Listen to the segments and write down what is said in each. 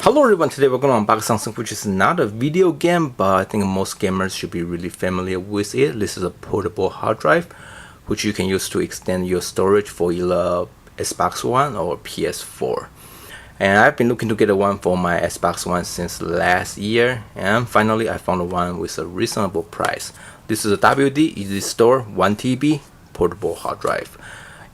Hello everyone, today we're going to unbox something which is not a video game, but I think most gamers should be really familiar with it. This is a portable hard drive which you can use to extend your storage for either Xbox One or PS4. And I've been looking to get one for my Xbox One since last year, and finally I found one with a reasonable price. This is a WD easystore 1TB portable hard drive.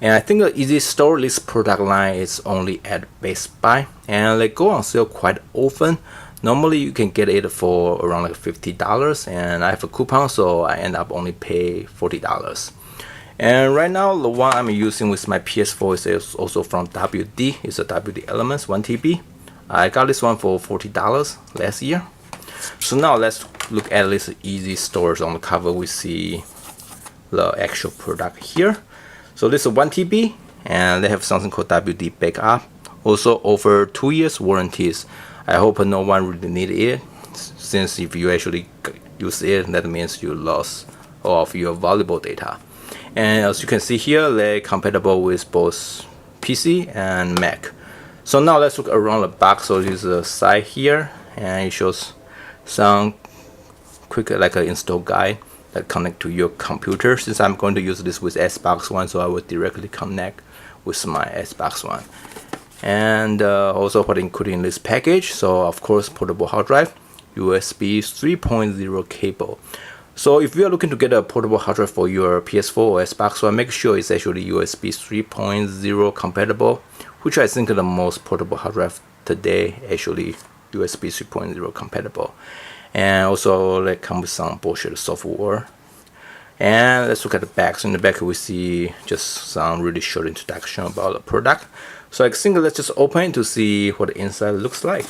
And I think the easystore, this product line is only at Best Buy, and they go on sale quite often. Normally you can get it for around like $50, and I have a coupon, so I end up only pay $40. And right now the one I'm using with my PS4 is also from WD. It's a WD Elements 1TB. I got this one for $40 last year. So now let's look at this easystore. On the cover we see the actual product here. So this is 1TB, and they have something called WD Backup. Also over 2 years warranties. I hope no one really need it, since if you actually use it, that means you lost all of your valuable data. And as you can see here, they're compatible with both PC and Mac. So now let's look around the box. So this is the side here, and it shows some quick like an install guide that connect to your computer. Since I'm going to use this with Xbox One, so I will directly connect with my Xbox One. And also what included in this package, so of course portable hard drive, USB 3.0 cable. So if you are looking to get a portable hard drive for your PS4 or Xbox One, make sure it's actually USB 3.0 compatible, which I think the most portable hard drive today actually USB 3.0 compatible. And also they come with some bullshit software. And let's look at the back. So in the back we see just some really short introduction about the product. So I think let's just open it to see what the inside looks like.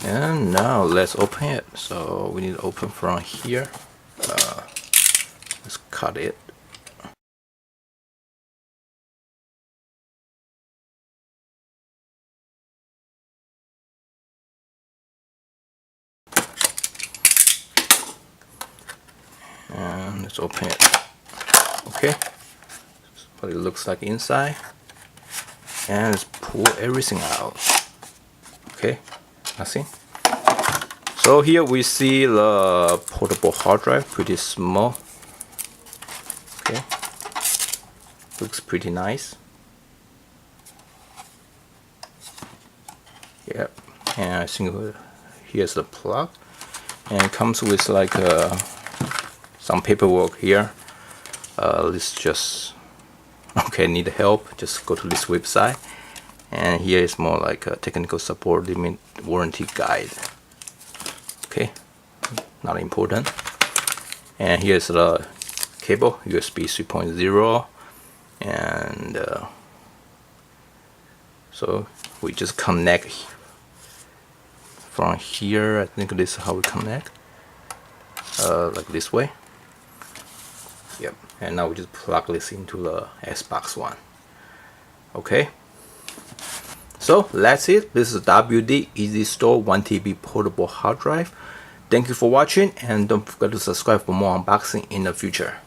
And now let's open it. So we need to open from here. Let's cut it. And let's open it. Okay, that's what it looks like inside. And let's pull everything out. Okay, nothing. So here we see the portable hard drive, pretty small. Okay, looks pretty nice. Yep, and I think here's the plug, and it comes with like some paperwork here. This just okay, need help, just go to this website, and here is more like a technical support limit warranty guide. Okay, not important. And here's the cable, USB 3.0, and so we just connect from here. I think this is how we connect, like this way. Yep, and now we just plug this into the Xbox One. Okay, so that's it. This is WD easystore 1TB portable hard drive. Thank you for watching, and don't forget to subscribe for more unboxing in the future.